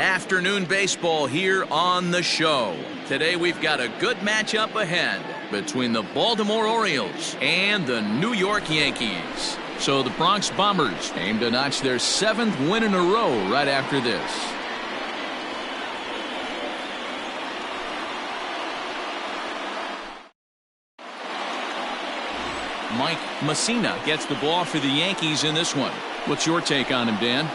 Afternoon baseball here on the show. Today we've got a good matchup ahead between the Baltimore Orioles and the New York Yankees. So the Bronx Bombers aim to notch their 7th win in a row right after this. Mike Mussina gets the ball for the Yankees in this one. What's your take on him, Dan?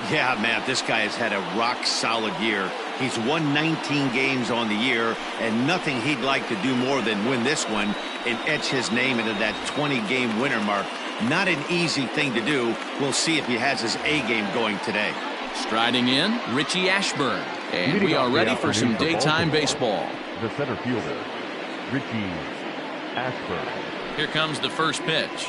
Yeah, man, this guy has had a rock-solid year. He's won 19 games on the year, and nothing he'd like to do more than win this one and etch his name into that 20-game winner mark. Not an easy thing to do. We'll see if he has his A-game going today. Striding in, Richie Ashburn. And we are ready for some daytime baseball. The center fielder, Richie Ashburn. Here comes the first pitch.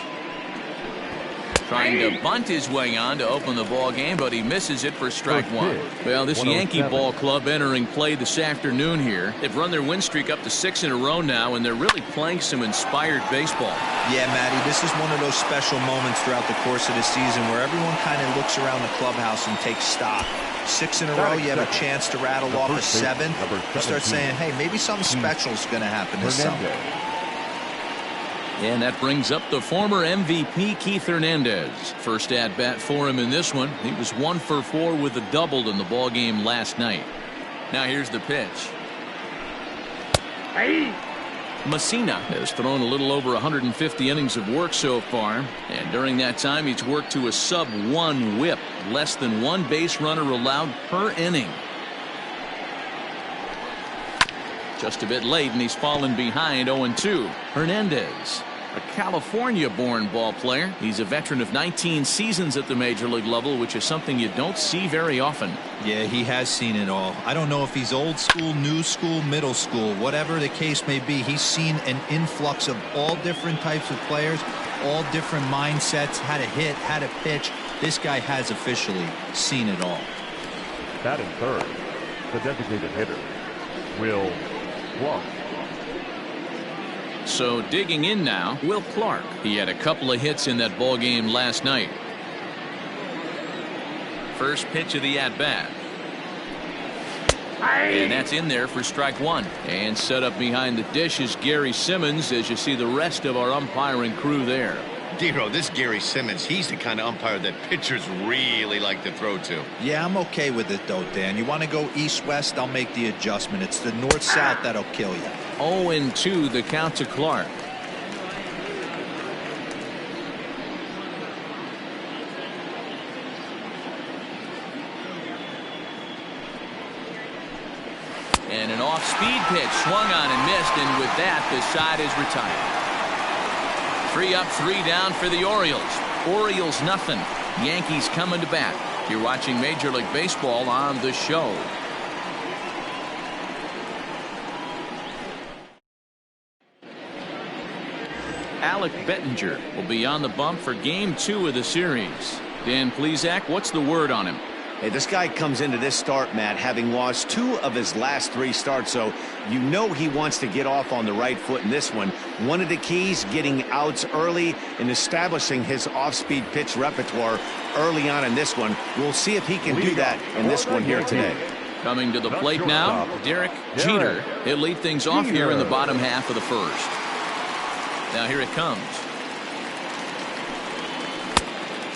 Trying to bunt his way on to open the ball game, but he misses it for strike one. Well, this Yankee ball club entering play this afternoon here. They've run their win streak up to 6 in a row now, and they're really playing some inspired baseball. Yeah, Matty, this is one of those special moments throughout the course of the season where everyone kind of looks around the clubhouse and takes stock. 6 in a row, you have a chance to rattle off a 7. You start saying, hey, maybe something special is going to happen this summer. And that brings up the former MVP Keith Hernandez. First at bat for him in this one. He was 1 for 4 with a double in the ball game last night. Now here's the pitch. Mussina has thrown a little over 150 innings of work so far, and during that time he's worked to a sub-1 whip, less than 1 base runner allowed per inning. Just a bit late, and he's fallen behind 0-2. Hernandez, a California-born ball player. He's a veteran of 19 seasons at the major league level, which is something you don't see very often. Yeah, he has seen it all. I don't know if he's old school, new school, middle school, whatever the case may be. He's seen an influx of all different types of players, all different mindsets, how to hit, how to pitch. This guy has officially seen it all. Batting third, the designated hitter, Will Clark. So digging in now, Will Clark. He had a couple of hits in that ball game last night. First pitch of the at-bat. And that's in there for strike one. And set up behind the dish is Gary Simmons as you see the rest of our umpiring crew there. Dero, this Gary Simmons, he's the kind of umpire that pitchers really like to throw to. Yeah, I'm okay with it though, Dan. You want to go east-west, I'll make the adjustment. It's the north-south that'll kill you. 0-2 the count to Clark. And an off-speed pitch swung on and missed, and with that the side is retired. 3 up, 3 down for the Orioles. Orioles nothing. Yankees coming to bat. You're watching Major League Baseball on the show. Alec Bettinger will be on the bump for game 2 of the series. Dan Plesac, what's the word on him? Hey, this guy comes into this start, Matt, having lost 2 of his last 3 starts, so you know he wants to get off on the right foot in this one. One of the keys, getting outs early and establishing his off-speed pitch repertoire early on in this one. We'll see if he can do that in this one here today. Coming to the plate now, Derek Jeter. He'll lead things off here in the bottom half of the first. Now here it comes.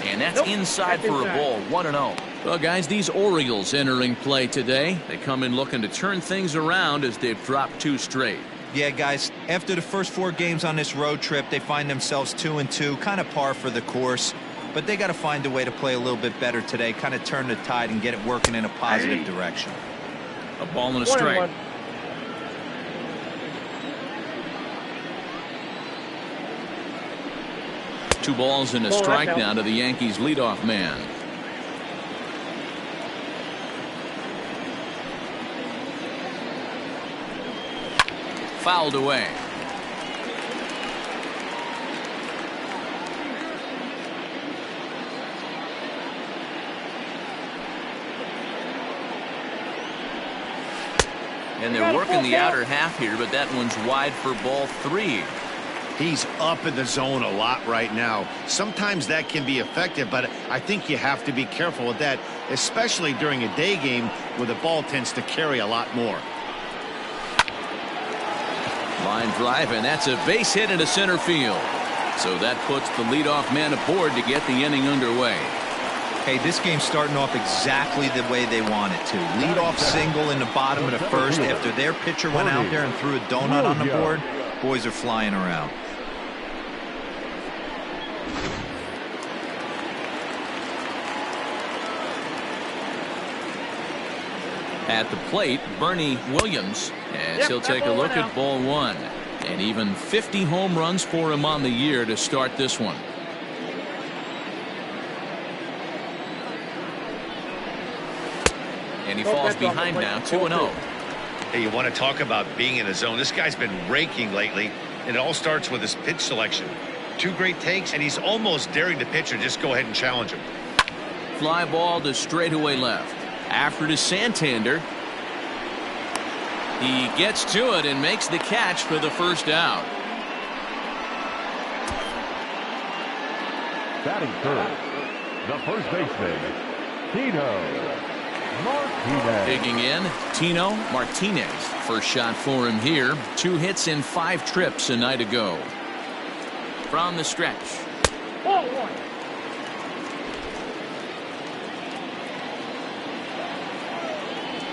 And that's inside for a ball, 1-0. Well, guys, these Orioles entering play today. They come in looking to turn things around as they've dropped 2 straight. Yeah, guys, after the first 4 games on this road trip, they find themselves 2-2, kind of par for the course. But they got to find a way to play a little bit better today, kind of turn the tide and get it working in a positive direction. A ball and a strike. 2 balls and a strike now to the Yankees leadoff man. Fouled away. And they're working the outer half here, but that one's wide for ball 3. He's up in the zone a lot right now. Sometimes that can be effective, but I think you have to be careful with that, especially during a day game where the ball tends to carry a lot more. Line drive, and that's a base hit into center field. So that puts the leadoff man aboard to get the inning underway. Hey, this game's starting off exactly the way they want it to. Leadoff single in the bottom of the first after their pitcher went out there and threw a donut on the board. Boys are flying around. At the plate, Bernie Williams, as he'll take a look at ball one. And even 50 home runs for him on the year to start this one. And he falls behind now, 2-0. Hey, you want to talk about being in a zone? This guy's been raking lately, and it all starts with his pitch selection. 2 great takes, and he's almost daring the pitcher just go ahead and challenge him. Fly ball to straightaway left. After to Santander. He gets to it and makes the catch for the first out. Batting third, the first baseman, Tino Martinez. Digging in, Tino Martinez. First shot for him here. 2 hits in 5 trips a night ago. From the stretch.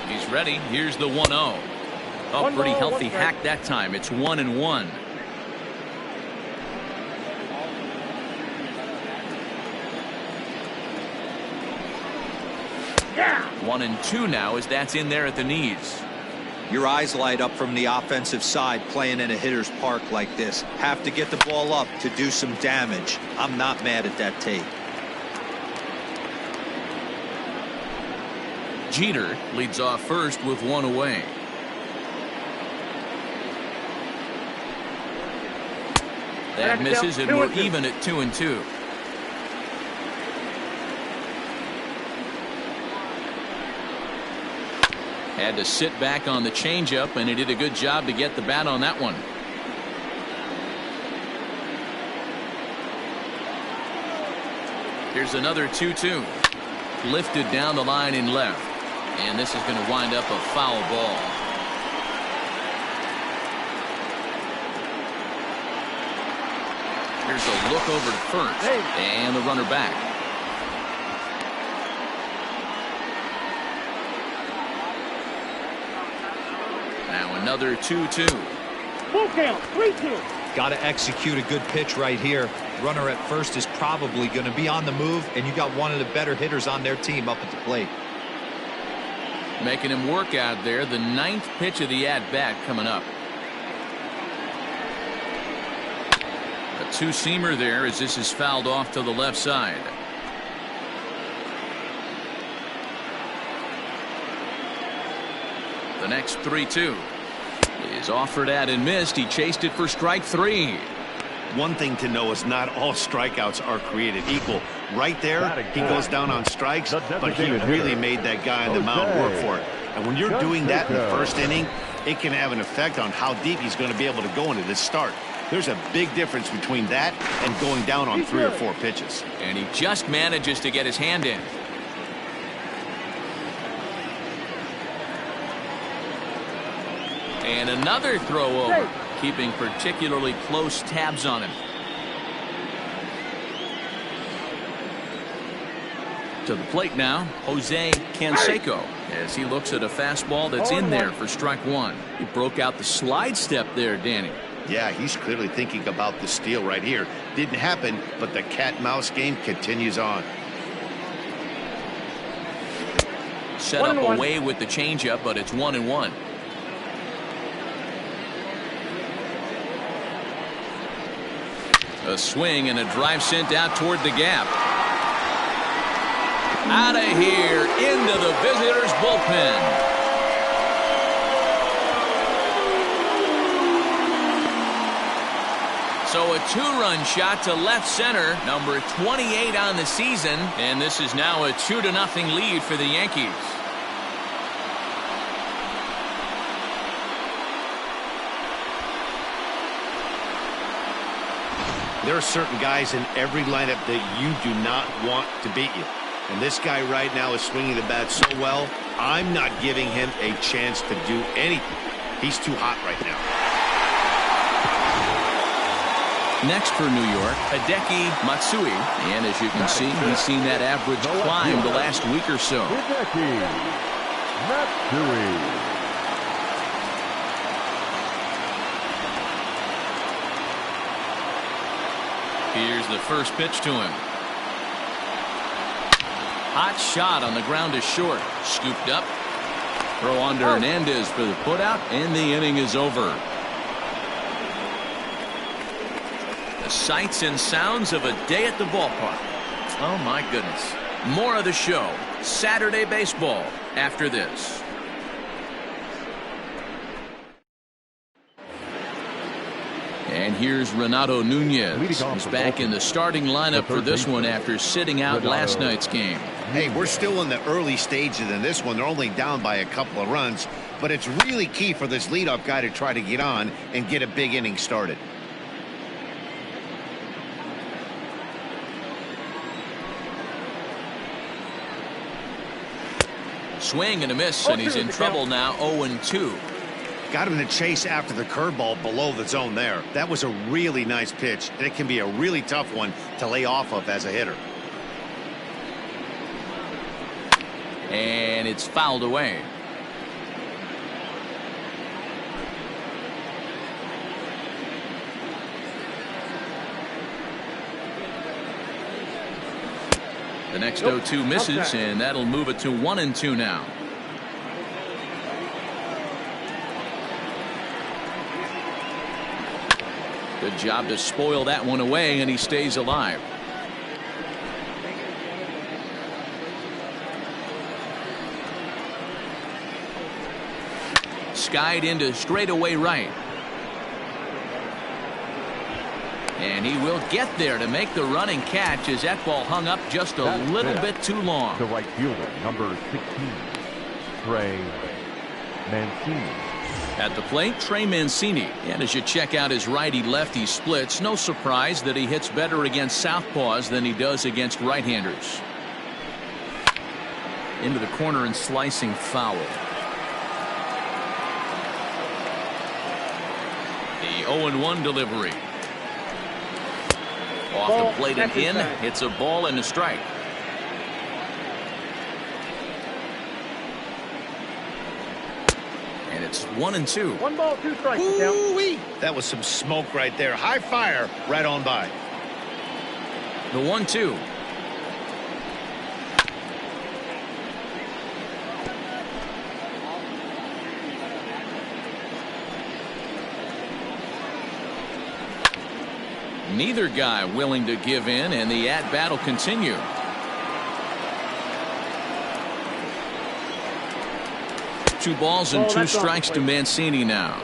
He's ready. Here's the 1-0. Oh, pretty healthy hack that time. It's 1-1. Yeah. 1-2 now as that's in there at the knees. Your eyes light up from the offensive side playing in a hitter's park like this. Have to get the ball up to do some damage. I'm not mad at that tape. Jeter leads off first with 1 away. That misses, and we're even at 2-2. Had to sit back on the changeup, and he did a good job to get the bat on that one. Here's another 2-2. Lifted down the line in left. And this is going to wind up a foul ball. Here's a look over to first. And the runner back. Now another 2-2. Full count, 3-2. Got to execute a good pitch right here. Runner at first is probably going to be on the move, and you got one of the better hitters on their team up at the plate. Making him work out there. The 9th pitch of the at-bat coming up. A 2-seamer there as this is fouled off to the left side. The next 3-2 is offered at and missed. He chased it for strike 3. One thing to know is not all strikeouts are created equal. Right there, he goes down on strikes, but he really made that guy on the mound work for it. And when you're doing that in the first inning, it can have an effect on how deep he's going to be able to go into this start. There's a big difference between that and going down on 3 or 4 pitches. And he just manages to get his hand in. And another throw over, keeping particularly close tabs on him. To the plate now, Jose Canseco, as he looks at a fastball that's in there for strike 1. He broke out the slide step there, Danny. Yeah, he's clearly thinking about the steal right here. Didn't happen, but the cat-mouse game continues on. Set up away with the changeup, but it's 1-1. A swing and a drive sent out toward the gap. Out of here, into the visitors' bullpen. So a 2-run shot to left center, number 28 on the season, and this is now a 2-0 lead for the Yankees. There are certain guys in every lineup that you do not want to beat you. And this guy right now is swinging the bat so well, I'm not giving him a chance to do anything. He's too hot right now. Next for New York, Hideki Matsui. And as you can see, he's seen that average climb the last week or so. Hideki Matsui. Here's the first pitch to him. Hot shot on the ground is short. Scooped up. Throw on to Hernandez for the putout, and the inning is over. The sights and sounds of a day at the ballpark. Oh my goodness. More of the show. Saturday baseball after this. And here's Renato Nunez. He's back in the starting lineup for this one after sitting out last night's game. Hey, we're still in the early stages in this one. They're only down by a couple of runs, but it's really key for this leadoff guy to try to get on and get a big inning started. Swing and a miss, and he's in trouble now. 0-2. Got him to chase after the curveball below the zone there. That was a really nice pitch, and it can be a really tough one to lay off of as a hitter. And it's fouled away. The next 0-2 misses, and that'll move it to 1-2 now. Good job to spoil that one away, and he stays alive. Skied into straightaway right. And he will get there to make the running catch as that ball hung up just a little bit too long. The right fielder, number 16, Trey Mancini. At the plate, Trey Mancini. And as you check out his righty-lefty splits, no surprise that he hits better against southpaws than he does against right-handers. Into the corner and slicing foul. The 0-1 delivery. Off the plate and in. It's a ball and a strike. And it's 1-2. 1 ball, 2 strikes. Ooh-wee. That was some smoke right there. High fire right on by. The 1-2. Neither guy willing to give in, and the at-bat will continue. Two balls and 2 strikes to Mancini now.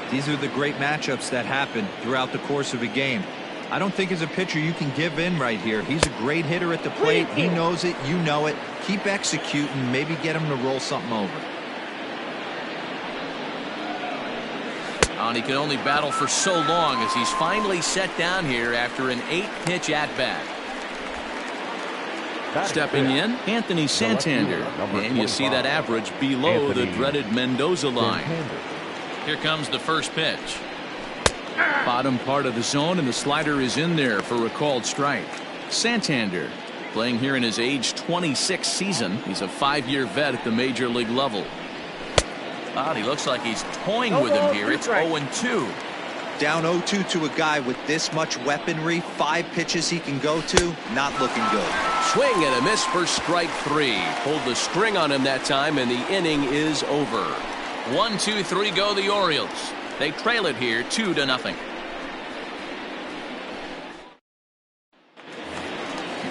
These are the great matchups that happen throughout the course of a game. I don't think as a pitcher you can give in right here. He's a great hitter at the plate. He knows it. You know it. Keep executing. Maybe get him to roll something over. And he can only battle for so long as he's finally set down here after an 8-pitch at-bat. Stepping in, Anthony Santander. And you see that average below the dreaded Mendoza line. Here comes the first pitch. Bottom part of the zone, and the slider is in there for a called strike. Santander playing here in his age 26 season. He's a 5-year vet at the major league level. He looks like he's toying with him here. It's 0-2. Down 0-2 to a guy with this much weaponry, 5 pitches he can go to, not looking good. Swing and a miss for strike 3. Pulled the string on him that time, and the inning is over. 1-2-3 go the Orioles. They trail it here 2-0.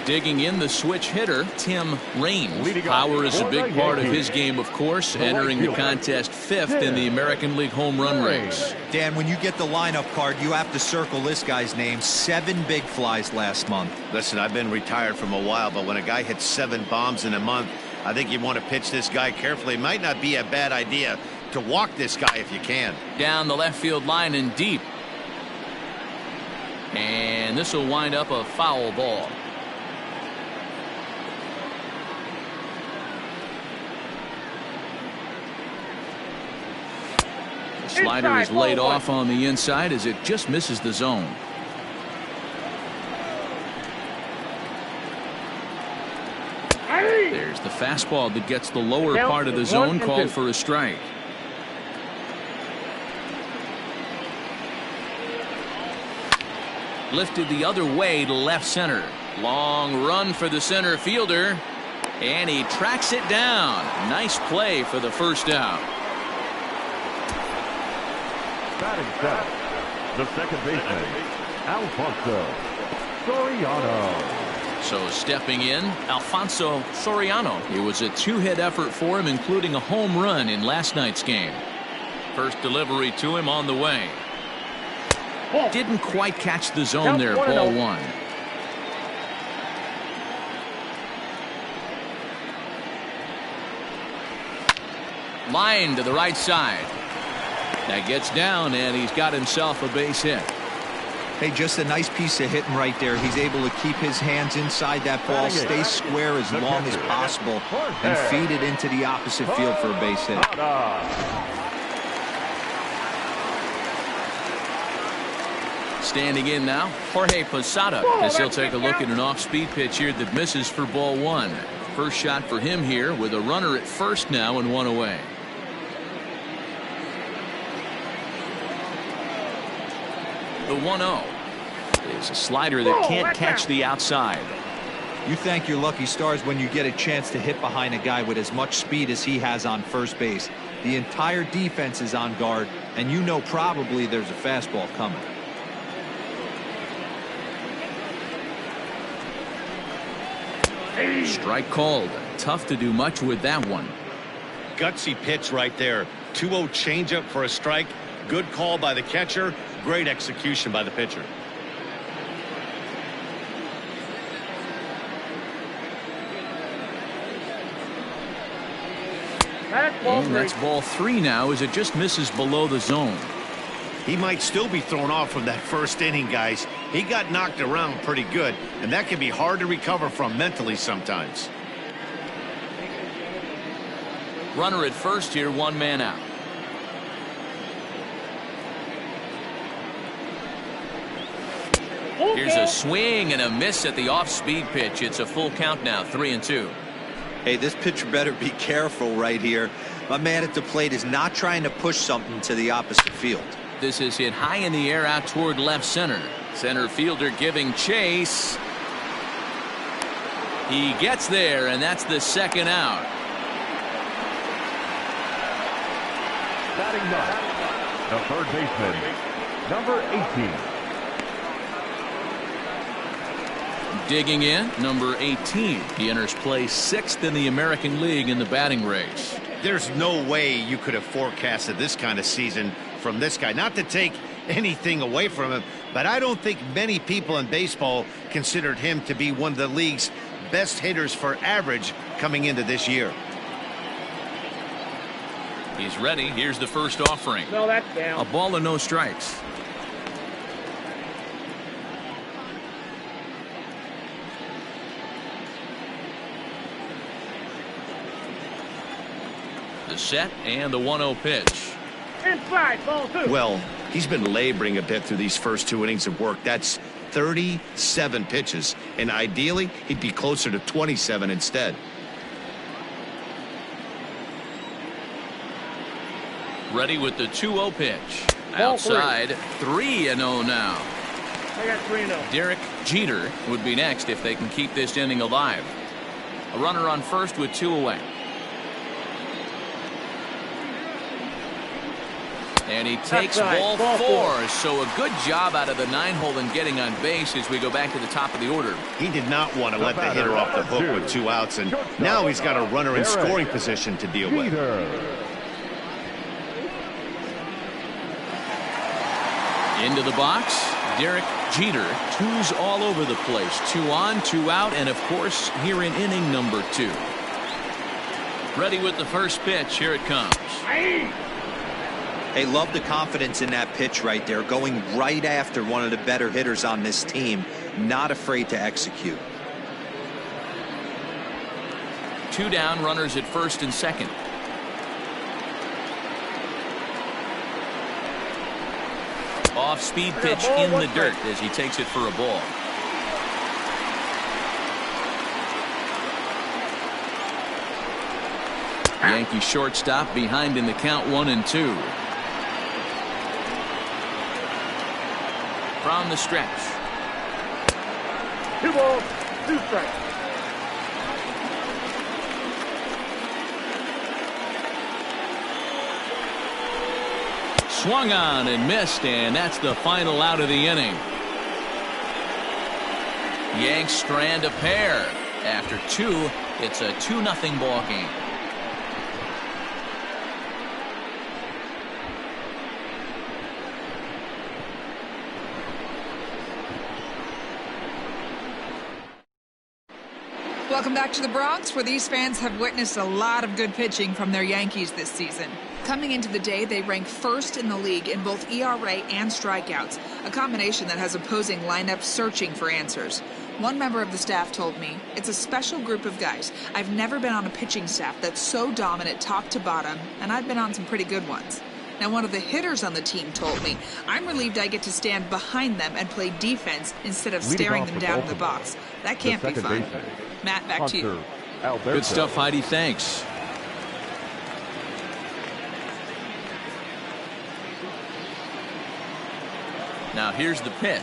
Digging in the switch hitter, Tim Raines. Power is a big part of his game, of course, entering the contest 5th in the American League home run race. Dan, when you get the lineup card, you have to circle this guy's name. 7 big flies last month. Listen, I've been retired from a while, but when a guy hits 7 bombs in a month, I think you want to pitch this guy carefully. It might not be a bad idea to walk this guy if you can. Down the left field line and deep. And this will wind up a foul ball. The slider is laid off on the inside as it just misses the zone. There's the fastball that gets the lower part of the zone, called for a strike. Lifted the other way to left center. Long run for the center fielder, and he tracks it down. Nice play for the first out. Batting set, the second baseman, Alfonso Soriano. So stepping in, Alfonso Soriano. It was a two-hit effort for him, including a home run in last night's game. First delivery to him on the way. Didn't quite catch the zone there. Ball one. Line to the right side. That gets down, and he's got himself a base hit. Hey, just a nice piece of hitting right there. He's able to keep his hands inside that ball, stay square as long as possible, and feed it into the opposite field for a base hit. Standing in now, Jorge Posada, as he'll take a look at an off-speed pitch here that misses for ball one. First shot for him here with a runner at first now and one away. The 1-0 is a slider that can't catch the outside. You thank your lucky stars when you get a chance to hit behind a guy with as much speed as he has on first base. The entire defense is on guard, and you know probably there's a fastball coming. Strike called. Tough to do much with that one. Gutsy pitch right there. 2-0 changeup for a strike. Good call by the catcher. Great execution by the pitcher. And that's ball three now as it just misses below the zone. He might still be thrown off from that first inning, guys. He got knocked around pretty good, and that can be hard to recover from mentally sometimes. Runner at first here, one man out. Here's a swing and a miss at the off-speed pitch. It's a full count now, 3-2. Hey, this pitcher better be careful right here. My man at the plate is not trying to push something to the opposite field. This is hit high in the air out toward left center. Center fielder giving chase. He gets there, and that's the second out. Batting ninth, the third baseman, number 18. Digging in, number 18. He enters play sixth in the American League in the batting race. There's no way you could have forecasted this kind of season from this guy. Not to take anything away from him, but I don't think many people in baseball considered him to be one of the league's best hitters for average coming into this year. He's ready. Here's the first offering. No, that's down. A ball and no strikes. The set and the 1-0 pitch. Inside, ball two. Well, he's been laboring a bit through these first two innings of work. That's 37 pitches, and ideally he'd be closer to 27 instead. Ready with the 2-0 pitch. Outside, 3-0 now. I got 3-0. Derek Jeter would be next if they can keep this inning alive. A runner on first with two away. And he takes ball four. So a good job out of the 9-hole in getting on base as we go back to the top of the order. He did not want to let the hitter off the hook with 2 outs, and now he's got a runner in scoring position to deal with. Into the box, Derek Jeter. 2s all over the place. 2 on, 2 out, and of course here in inning number 2. Ready with the first pitch. Here it comes. Hey, Hey, love the confidence in that pitch right there, going right after one of the better hitters on this team, not afraid to execute. 2 down, runners at first and second. Off-speed pitch in the dirt as he takes it for a ball. Yankee shortstop behind in the count 1-2. From the stretch. 2 balls, 2 strikes. Swung on and missed, and that's the final out of the inning. Yanks strand a pair. After 2, it's a 2-0 ball game. Welcome back to the Bronx, where these fans have witnessed a lot of good pitching from their Yankees this season. Coming into the day, they rank first in the league in both ERA and strikeouts, a combination that has opposing lineups searching for answers. One member of the staff told me, "It's a special group of guys. I've never been on a pitching staff that's so dominant top to bottom, and I've been on some pretty good ones." Now, one of the hitters on the team told me, "I'm relieved I get to stand behind them and play defense instead of staring them down in the box. That can't be fun." Matt, back to you. Good stuff, Heidi. Thanks. Now here's the pitch.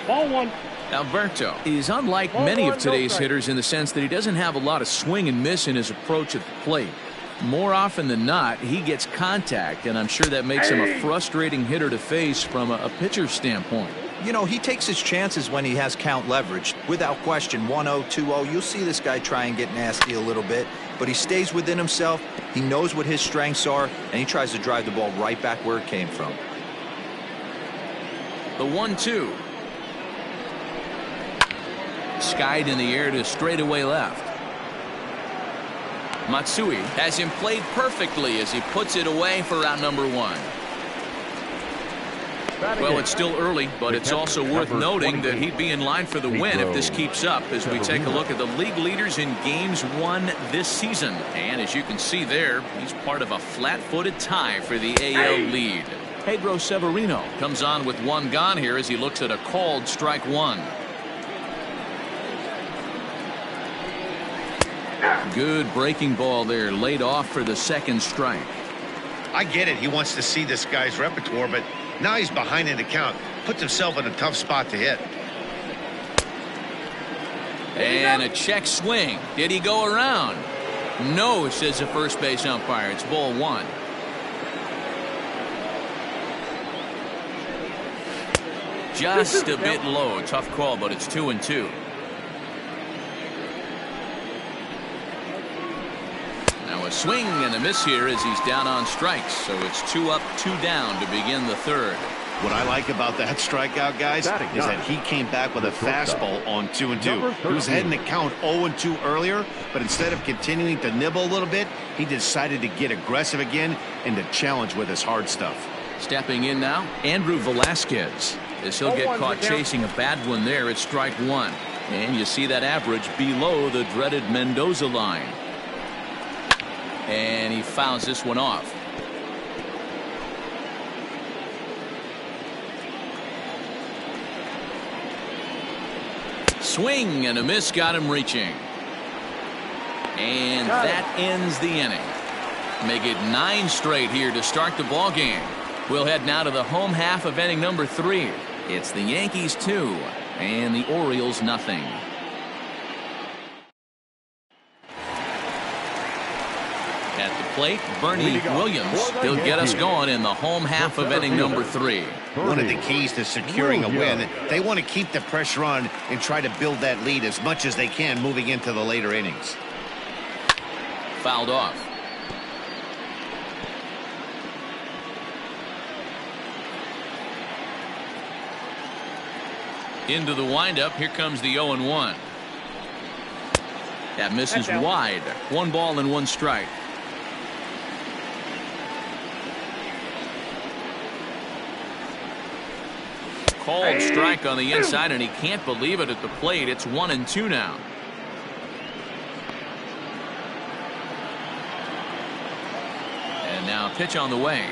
Ball 1. Alberto is unlike many of today's hitters in the sense that he doesn't have a lot of swing and miss in his approach at the plate. More often than not, he gets contact, and I'm sure that makes him a frustrating hitter to face from a pitcher's standpoint. You know, he takes his chances when he has count leverage. Without question, 1-0, 2-0, you'll see this guy try and get nasty a little bit, but he stays within himself. He knows what his strengths are, and he tries to drive the ball right back where it came from. The 1-2. Skied in the air to straightaway left. Matsui has him played perfectly as he puts it away for out number 1. Well, it's still early, but it's also worth noting that he'd be in line for the win if this keeps up as we take a look at the league leaders in games won this season. And as you can see there, he's part of a flat-footed tie for the AL lead. Pedro Severino comes on with 1 gone here as he looks at a called strike 1. Good breaking ball there, laid off for the 2nd strike. I get it. He wants to see this guy's repertoire, but now he's behind in the count. Puts himself in a tough spot to hit. And a check swing. Did he go around? No, says the first base umpire. It's ball 1. Just a bit low. Tough call, but it's 2-2. Now a swing and a miss here as he's down on strikes. So it's 2 up, 2 down to begin the 3rd. What I like about that strikeout, guys, is that he came back with a fastball on 2-2. He was heading to count 0-2 earlier, but instead of continuing to nibble a little bit, he decided to get aggressive again and to challenge with his hard stuff. Stepping in now, Andrew Velasquez. As he'll get caught chasing a bad one there at strike 1. And you see that average below the dreaded Mendoza line. And he fouls this one off. Swing and a miss got him reaching. And that ends the inning. Make it 9 straight here to start the ball game. We'll head now to the home half of inning number 3. It's the Yankees 2 and the Orioles nothing. At the plate, Bernie Williams. He'll get us going in the home half of inning number 3. One of the keys to securing a win, they want to keep the pressure on and try to build that lead as much as they can moving into the later innings. Fouled off. Into the windup. Here comes the 0-1. That misses wide. 1 ball and 1 strike. called strike on the inside, and he can't believe it at the plate. It's 1-2 now. And now pitch on the way.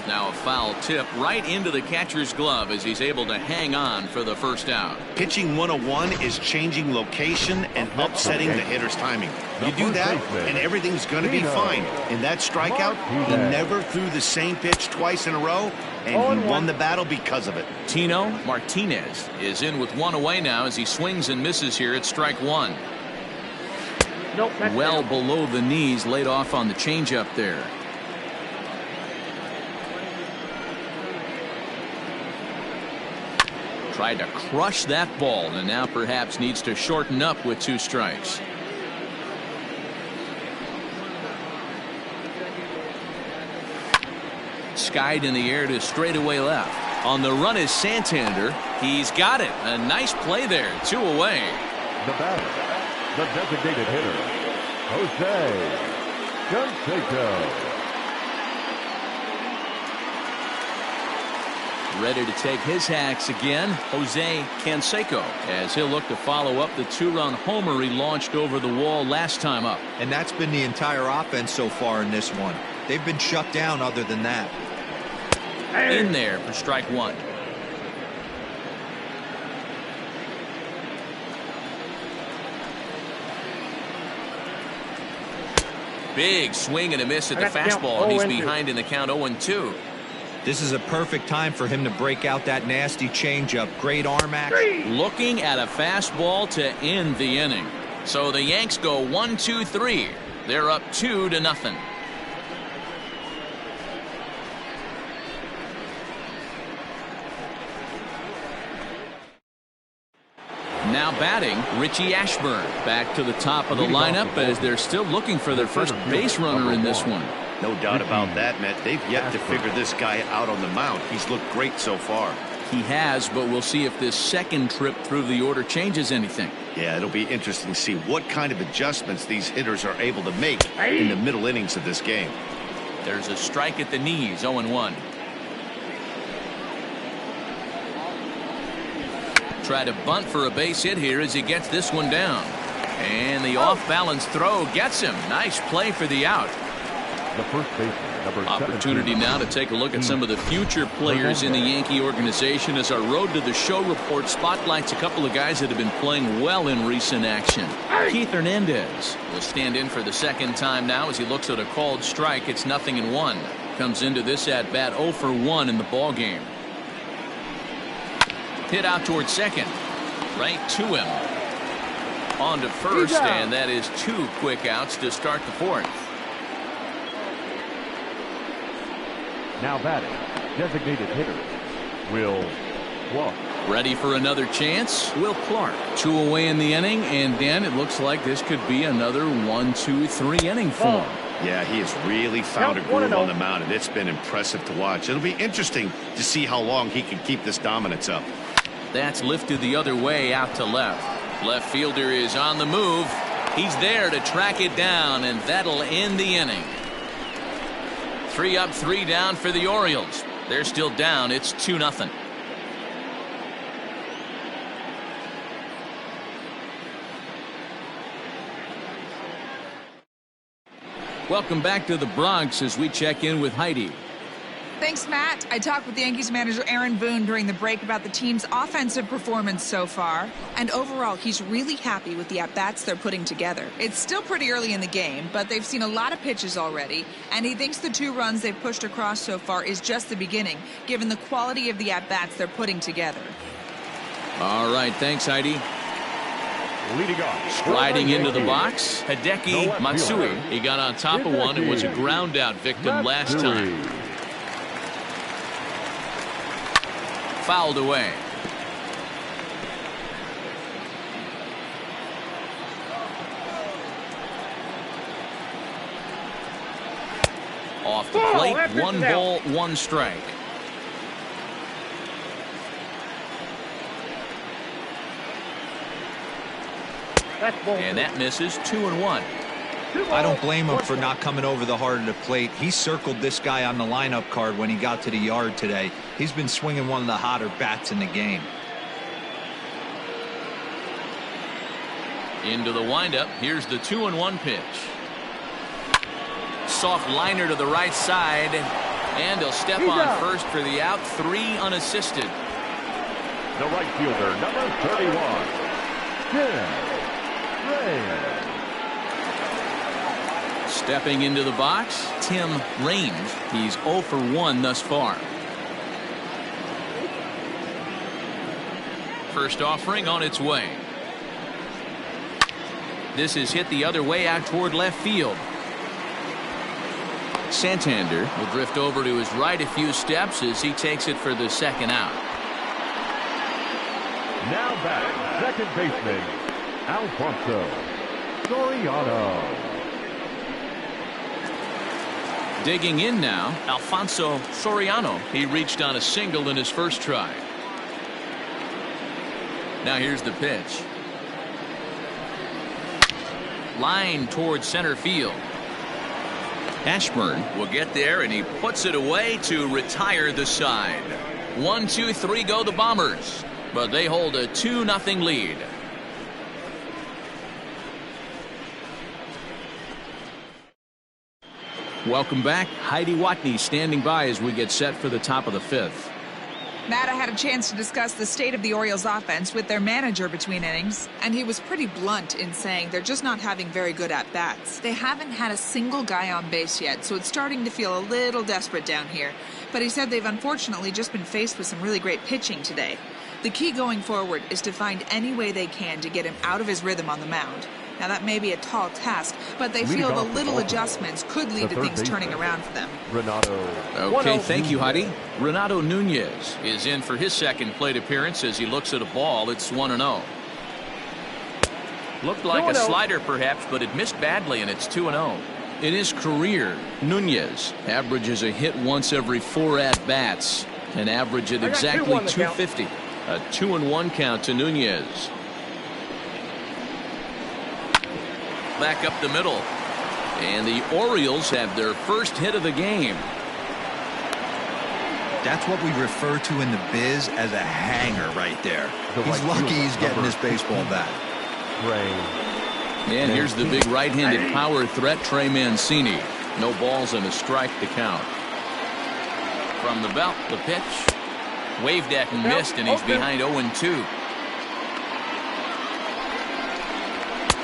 Now a foul tip right into the catcher's glove as he's able to hang on for the first out. Pitching 101 is changing location and upsetting the hitter's timing. You do that and everything's going to be fine. In that strikeout, he never threw the same pitch twice in a row, and he won the battle because of it. Tino Martinez is in with one away now as he swings and misses here at strike one. Well below the knees, laid off on the changeup there. Tried to crush that ball and now perhaps needs to shorten up with 2 strikes. Skied in the air to straightaway left. On the run is Santander. He's got it. A nice play there. 2 away. The batter, the designated hitter, Jose Canseco. Ready to take his hacks again, Jose Canseco, as he'll look to follow up the 2-run homer he launched over the wall last time up. And that's been the entire offense so far in this one. They've been shut down other than that. In there for strike one. Big swing and a miss at the fastball, and he's behind in the count 0-2. This is a perfect time for him to break out that nasty changeup. Great arm action. Looking at a fastball to end the inning. So the Yanks go 1-2-3. They're up 2-0. Now batting, Richie Ashburn. Back to the top of the lineup as they're still looking for their first base runner in this one. No doubt about that, Matt. They've yet to figure this guy out on the mound. He's looked great so far. He has, but we'll see if this second trip through the order changes anything. Yeah, it'll be interesting to see what kind of adjustments these hitters are able to make in the middle innings of this game. There's a strike at the knees, 0-1. Try to bunt for a base hit here as he gets this one down. And the off-balance throw gets him. Nice play for the out. The first baseman, number Opportunity 17. now to take a look at some of the future players in the Yankee organization as our Road to the Show report spotlights a couple of guys that have been playing well in recent action. Keith Hernandez will stand in for the second time now as he looks at a called strike. It's 0-1. Comes into this at bat 0 for 1 in the ball game. Hit out towards second. Right to him. On to first, and that is 2 quick outs to start the fourth. Now batting, designated hitter, Will Clark. Ready for another chance? Will Clark. 2 away in the inning, and Dan, it looks like this could be another 1-2-3 inning for him. Yeah, he has really found a groove on the mound, and it's been impressive to watch. It'll be interesting to see how long he can keep this dominance up. That's lifted the other way out to left. Left fielder is on the move. He's there to track it down, and that'll end the inning. 3 up, 3 down for the Orioles. They're still down. It's 2-0. Welcome back to the Bronx as we check in with Heidi. Thanks, Matt. I talked with Yankees manager Aaron Boone during the break about the team's offensive performance so far. And overall, he's really happy with the at-bats they're putting together. It's still pretty early in the game, but they've seen a lot of pitches already. And he thinks the 2 runs they've pushed across so far is just the beginning, given the quality of the at-bats they're putting together. All right. Thanks, Heidi. Leading off. Striding into the box, Hideki Matsui. He got on top of one and was a ground out victim last time. Fouled away. Off the plate, 1 ball, 1 strike. And that misses. 2-1. I don't blame him for not coming over the heart of the plate. He circled this guy on the lineup card when he got to the yard today. He's been swinging one of the hotter bats in the game. Into the windup. Here's the 2-1 pitch. Soft liner to the right side, and he'll step on first for the out. 3 unassisted. The right fielder, number 31, Tim Raines. Stepping into the box, Tim Raines. He's 0 for 1 thus far. First offering on its way. This is hit the other way out toward left field. Santander will drift over to his right a few steps as he takes it for the second out. Now back, second baseman, Alfonso Soriano. Digging in now, Alfonso Soriano. He reached on a single in his first try. Now here's the pitch. Line towards center field. Ashburn will get there, and he puts it away to retire the side. 1, 2, 3 go the Bombers, but they hold a 2-0 lead. Welcome back. Heidi Watney standing by as we get set for the top of the 5th. Matt, I had a chance to discuss the state of the Orioles offense with their manager between innings, and he was pretty blunt in saying they're just not having very good at-bats. They haven't had a single guy on base yet, so it's starting to feel a little desperate down here. But he said they've unfortunately just been faced with some really great pitching today. The key going forward is to find any way they can to get him out of his rhythm on the mound. Now, that may be a tall task, but they feel the little adjustments could lead to things turning around for them. Okay, thank you, Heidi. Renato Nunez is in for his second plate appearance as he looks at a ball. It's 1-0. Looked like a slider, perhaps, but it missed badly, and it's 2-0. In his career, Nunez averages a hit once every 4 at-bats, an average at exactly 250. A 2-1 count to Nunez. Back up the middle, and the Orioles have their first hit of the game. That's what we refer to in the biz as a hanger right there. He's lucky he's getting his baseball bat. And here's the big right-handed power threat, Trey Mancini. No balls and a strike to count. From the belt, the pitch. Waved at and missed, and he's behind 0-2.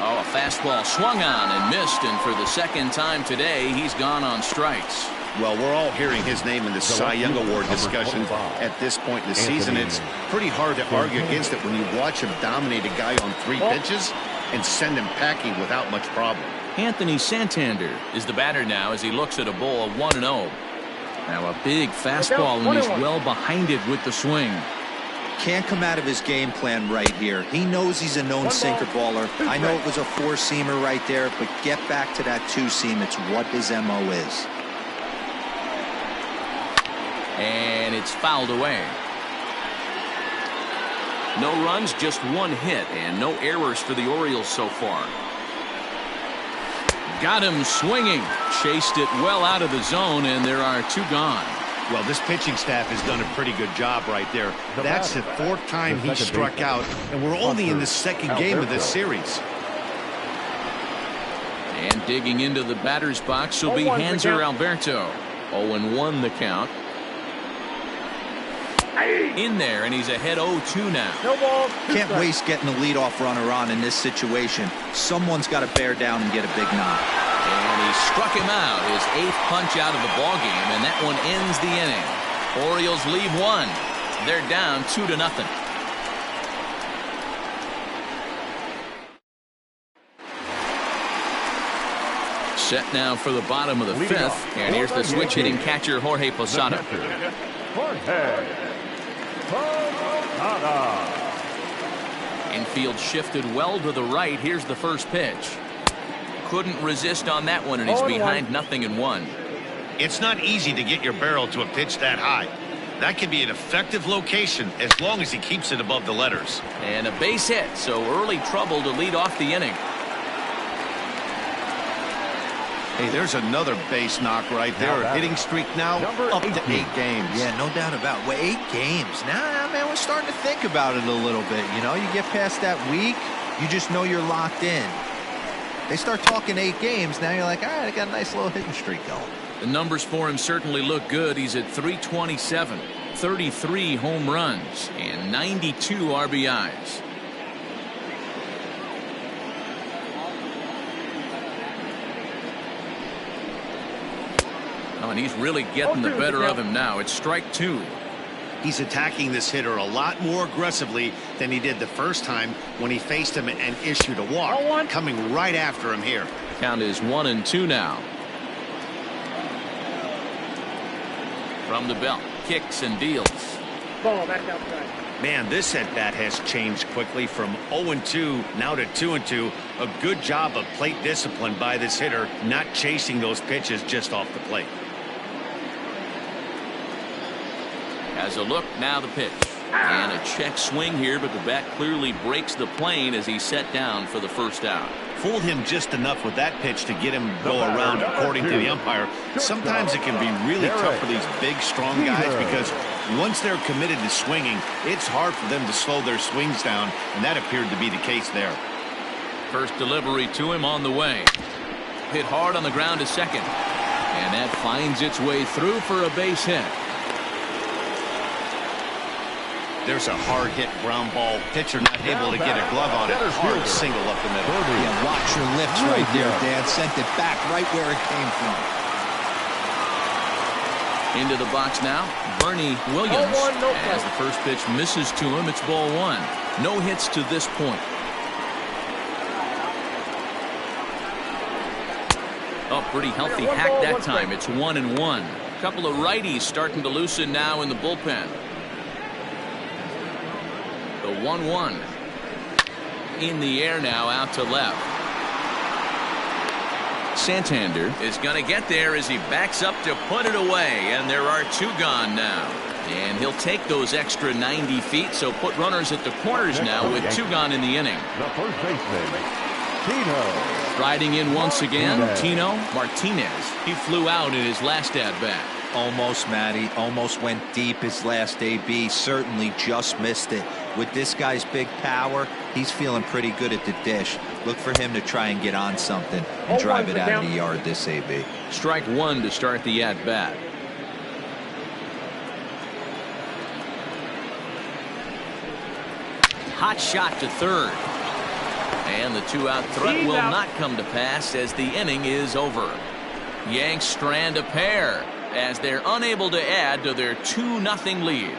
Oh, a fastball swung on and missed, and for the second time today, he's gone on strikes. Well, we're all hearing his name in the Cy Young Award discussion at this point in the season. It's pretty hard to argue against it when you watch him dominate a guy on 3 pitches and send him packing without much problem. Anthony Santander is the batter now as he looks at a ball of 1-0. Now a big fastball, and he's well behind it with the swing. Can't come out of his game plan right here. He knows he's a known sinker baller. I know it was a 4-seamer right there, but get back to that 2-seam. It's what his MO is. And it's fouled away. No runs, just 1 hit, and no errors for the Orioles so far. Got him swinging. Chased it well out of the zone, and there are 2 gone. Well, this pitching staff has done a pretty good job right there. That's the 4th time he struck out, and we're only in the 2nd game of this series. And digging into the batter's box will be Hanser Alberto. 0-1 the count. In there, and he's ahead 0-2 now. Can't waste getting the leadoff runner on in this situation. Someone's got to bear down and get a big knock. And he struck him out, his 8th punch out of the ballgame, and that one ends the inning. Orioles leave 1. They're down 2-0. Set now for the bottom of the 5th, and here's the switch hitting catcher Jorge Posada. Infield shifted well to the right. Here's the first pitch. Couldn't resist on that one, and he's behind 0-1. It's not easy to get your barrel to a pitch that high. That can be an effective location as long as he keeps it above the letters. And a base hit, so early trouble to lead off the inning. Hey, there's another base knock right there. Hitting streak now up to 8 games. Yeah, no doubt about it. Well, 8 games. Now, man, we're starting to think about it a little bit. You know, you get past that week, you just know you're locked in. They start talking 8 games, now you're like, all right, I got a nice little hitting streak going. The numbers for him certainly look good. He's at 327, 33 home runs, and 92 RBIs. Oh, and he's really getting the better of him now. It's strike 2. He's attacking this hitter a lot more aggressively than he did the first time when he faced him and issued a walk. Coming right after him here. Count is 1-2 now. From the belt, kicks and deals. Ball back outside. Man, this at bat has changed quickly from 0-2 now to 2-2. A good job of plate discipline by this hitter, not chasing those pitches just off the plate. Has a look, now the pitch. And a check swing here, but the bat clearly breaks the plane as he's set down for the first out. Fooled him just enough with that pitch to get him to go around, according to the umpire. Sometimes it can be really tough for these big, strong guys because once they're committed to swinging, it's hard for them to slow their swings down, and that appeared to be the case there. First delivery to him on the way. Hit hard on the ground to second. And that finds its way through for a base hit. There's a hard hit ground ball. Pitcher not able to get a glove on it. Hard single up the middle. Yeah, watch your lips right there, Dan. Sent it back right where it came from. Into the box now, Bernie Williams. As the first pitch misses to him, it's ball 1. No hits to this point. Oh, pretty healthy hack that time. It's 1-1. A couple of righties starting to loosen now in the bullpen. The 1-1 in the air now, out to left. Santander is going to get there as he backs up to put it away, and there are 2 gone now. And he'll take those extra 90 feet, so put runners at the corners now with 2 gone in the inning. The first baseman, Tino. Riding in once again, Tino Martinez. He flew out in his last at-bat. Almost, Matty. Almost went deep his last AB. Certainly just missed it. With this guy's big power, he's feeling pretty good at the dish. Look for him to try and get on something and drive it out of the yard this AB. Strike 1 to start the at-bat. Hot shot to third. And the 2-out threat will not come to pass as the inning is over. Yanks strand a pair as they're unable to add to their 2-0 lead.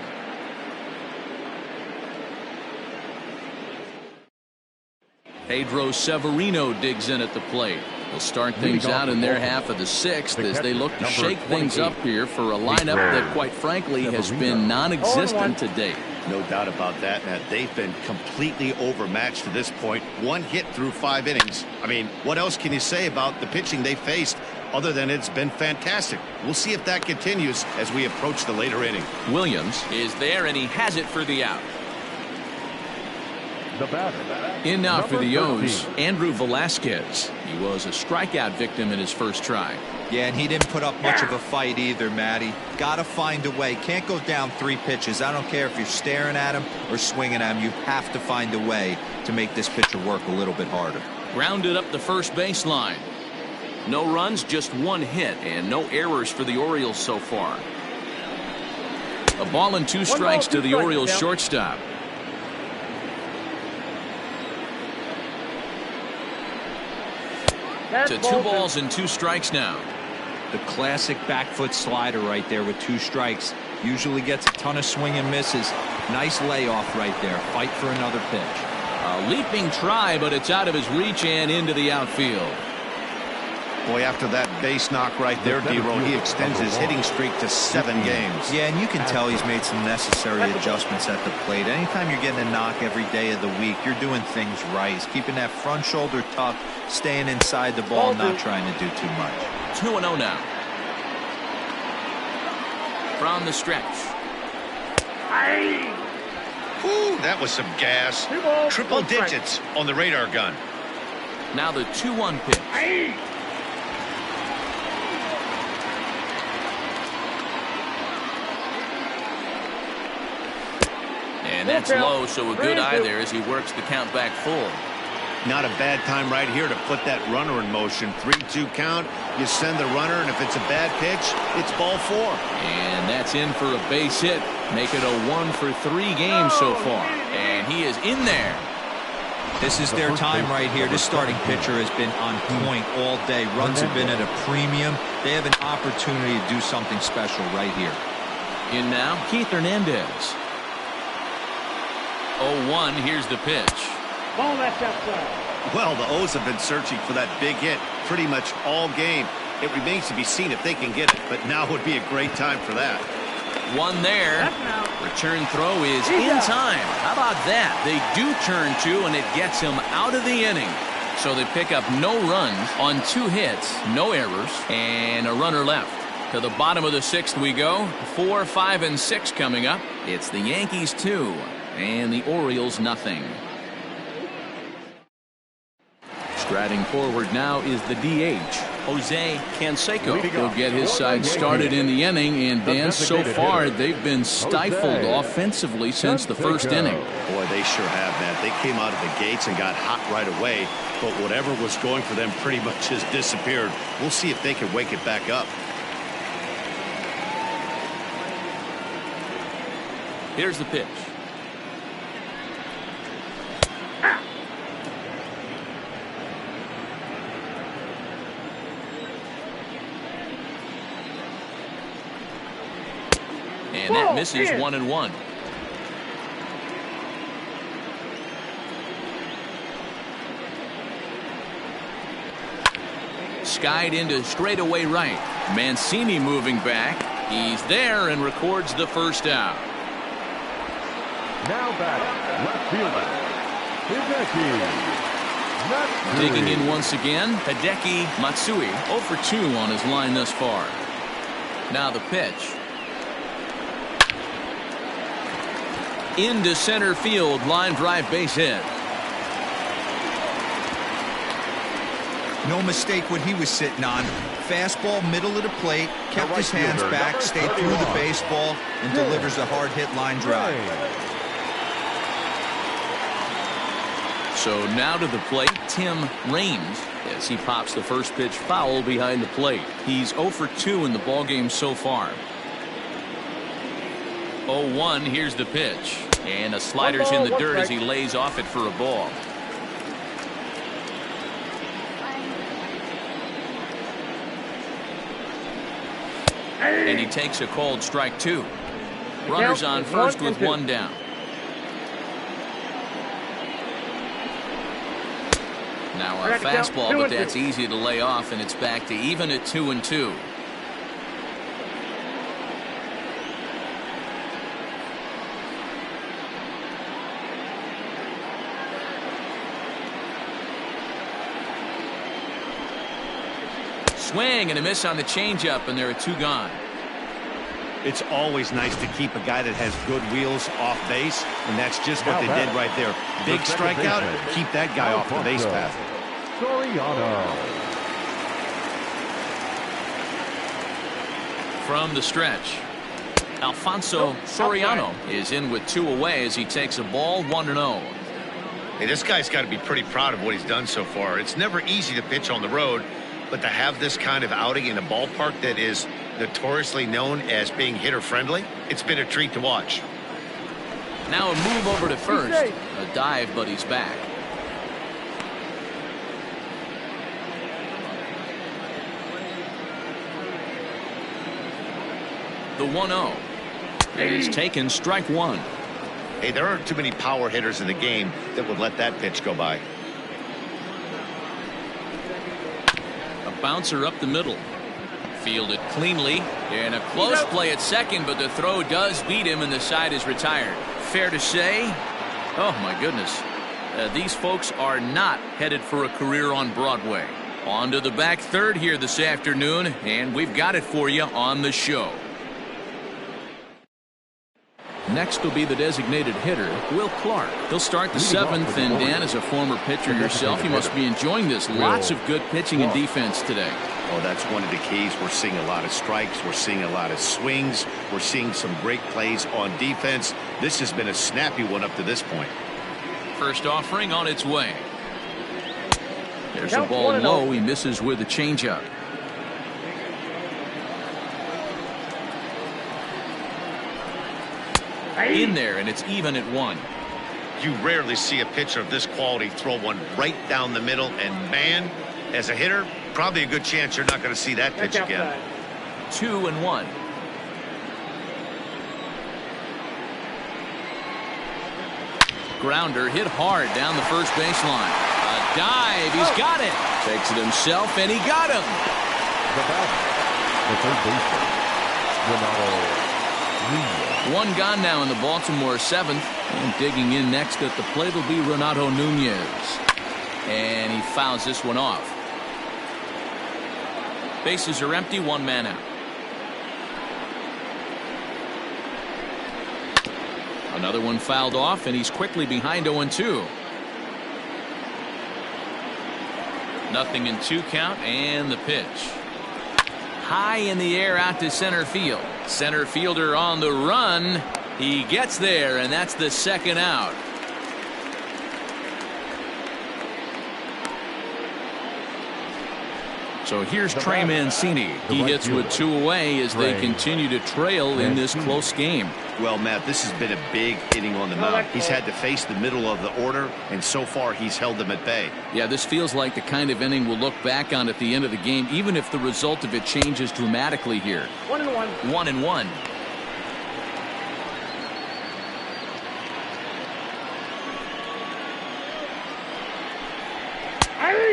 Pedro Severino digs in at the plate. They'll start things out in their half of the 6th as they look to shake things up here for a lineup that, quite frankly, has been non-existent to date. No doubt about that, Matt. They've been completely overmatched to this point. 1 hit through 5 innings. I mean, what else can you say about the pitching they faced other than it's been fantastic? We'll see if that continues as we approach the later inning. Williams is there, and he has it for the out. The batter. In now for the Number O's, 13. Andrew Velasquez. He was a strikeout victim in his first try. Yeah, and he didn't put up much of a fight either, Matty. Gotta find a way. Can't go down 3 pitches. I don't care if you're staring at him or swinging at him. You have to find a way to make this pitcher work a little bit harder. Grounded up the first baseline. No runs, just 1 hit, and no errors for the Orioles so far. A ball and 2 strikes to the Orioles shortstop. To 2 balls and 2 strikes now. The classic back foot slider right there with 2 strikes. Usually gets a ton of swing and misses. Nice layoff right there. Fight for another pitch. A leaping try, but it's out of his reach and into the outfield. Boy, after that base knock right there, D-Roll, he extends his hitting streak to 7 games. Yeah, and you can tell he's made some necessary adjustments at the plate. Anytime you're getting a knock every day of the week, you're doing things right. He's keeping that front shoulder tucked, staying inside the ball, not trying to do too much. 2-0 now. From the stretch. Ooh, that was some gas. Triple digits on the radar gun. Now the 2-1 pitch. And that's low, so a good eye there as he works the count back full. Not a bad time right here to put that runner in motion. 3-2 count. You send the runner, and if it's a bad pitch, it's ball 4. And that's in for a base hit. Make it a 1-for-3 game so far. And he is in there. This is their time right here. This starting pitcher has been on point all day. Runs have been at a premium. They have an opportunity to do something special right here. In now, Keith Hernandez. 0-1. Here's the pitch. Ball, that's outside. Well, the O's have been searching for that big hit pretty much all game. It remains to be seen if they can get it, but now would be a great time for that. One there. Return throw is in time. How about that? They do turn 2, and it gets him out of the inning. So they pick up no runs on 2 hits, no errors, and a runner left. To the bottom of the 6th we go. 4, 5, and 6 coming up. It's the Yankees 2 and the Orioles nothing. Striding forward now is the DH, Jose Canseco. He'll get his side started in the inning, and Dan, so far they've been stifled offensively since the first inning. Boy, they sure have, man. They came out of the gates and got hot right away, but whatever was going for them pretty much has disappeared. We'll see if they can wake it back up. Here's the pitch. And that misses 1-1. Skied into straightaway right. Mancini moving back. He's there and records the first out. Now batting, left fielder, Hideki Matsui. Digging in once again, Hideki Matsui, 0 for 2 on his line thus far. Now the pitch. Into center field, line drive base hit. No mistake what he was sitting on. Fastball, middle of the plate, kept his hands back, stayed through the baseball, and delivers a hard hit line drive. So now to the plate, Tim Raines, as he pops the first pitch foul behind the plate. He's 0 for 2 in the ballgame so far. 0-1. Here's the pitch, and a slider's in the dirt as he lays off it for a ball. And he takes a called strike 2. Runners on first with 1 down. Now a fastball, but that's easy to lay off, and it's back to even at 2-2. Swing and a miss on the changeup, and there are 2 gone. It's always nice to keep a guy that has good wheels off base, and that's just what they did right there. Big strikeout, keep that guy off the base path. From the stretch, Alfonso Soriano is in with 2 away as he takes a ball 1-0. Hey, this guy's got to be pretty proud of what he's done so far. It's never easy to pitch on the road, but to have this kind of outing in a ballpark that is notoriously known as being hitter-friendly, it's been a treat to watch. Now a move over to first. A dive, but he's back. The 1-0. It is taken, strike 1. Hey, there aren't too many power hitters in the game that would let that pitch go by. Bouncer up the middle. Fielded cleanly, and a close play at second, but the throw does beat him, and the side is retired. Fair to say, oh my goodness, these folks are not headed for a career on Broadway. On to the back third here this afternoon, and we've got it for you on the show. Next will be the designated hitter, Will Clark. He'll start the 7th, and Dan, as a former pitcher yourself, you must be enjoying this. Lots of good pitching and defense today. Oh, that's one of the keys. We're seeing a lot of strikes. We're seeing a lot of swings. We're seeing some great plays on defense. This has been a snappy one up to this point. First offering on its way. There's a ball low. He misses with a changeup. In there, and it's even at 1. You rarely see a pitcher of this quality throw one right down the middle, and man, as a hitter, probably a good chance you're not going to see that pitch again. 2-1. Grounder hit hard down the first baseline. A dive, he's got it. Takes it himself, and he got him. The third baseman, Renato. One gone now in the Baltimore 7th, and digging in next at the plate will be Renato Nunez, and he fouls this one off. Bases are empty, 1 man out. Another one fouled off, and he's quickly behind 0-2. Nothing in 2 count, and the pitch. High in the air out to center field. Center fielder on the run. He gets there, and that's the 2nd out. So here's Trey Mancini. He hits with 2 away as they continue to trail in this close game. Well, Matt, this has been a big inning on the mound. He's had to face the middle of the order, and so far he's held them at bay. Yeah, this feels like the kind of inning we'll look back on at the end of the game, even if the result of it changes dramatically here. 1-1. 1-1.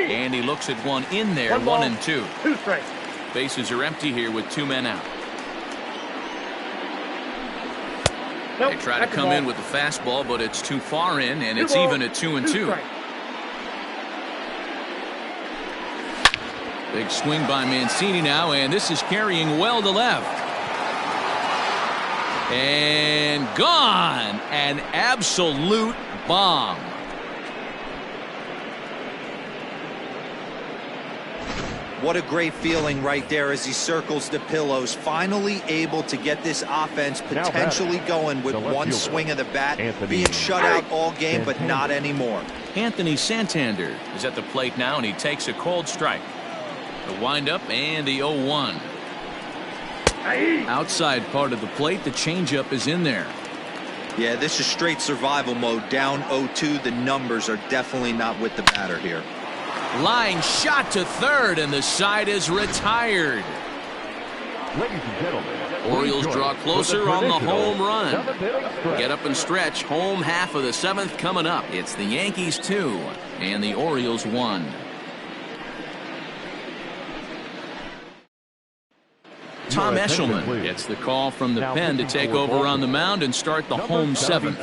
And he looks at one in there. 1-2. 2 strikes. Bases are empty here with 2 men out. Nope, They try to come in with the fastball, but it's too far in, and it's even at 2-2. Big swing by Mancini now, and this is carrying well to left. And gone. An absolute bomb. What a great feeling right there as he circles the pillows, finally able to get this offense potentially going with one swing of the bat, being shut out all game, but not anymore. Anthony Santander is at the plate now, and he takes a cold strike. The windup and the 0-1. Outside part of the plate, the changeup is in there. Yeah, this is straight survival mode. Down 0-2. The numbers are definitely not with the batter here. Line shot to third, and the side is retired. Ladies and gentlemen, Orioles draw closer on the home run. Get up and stretch. Home half of the 7th coming up. It's the Yankees 2 and the Orioles 1. Tom Eshelman gets the call from the pen to take over on the mound and start the home 7th.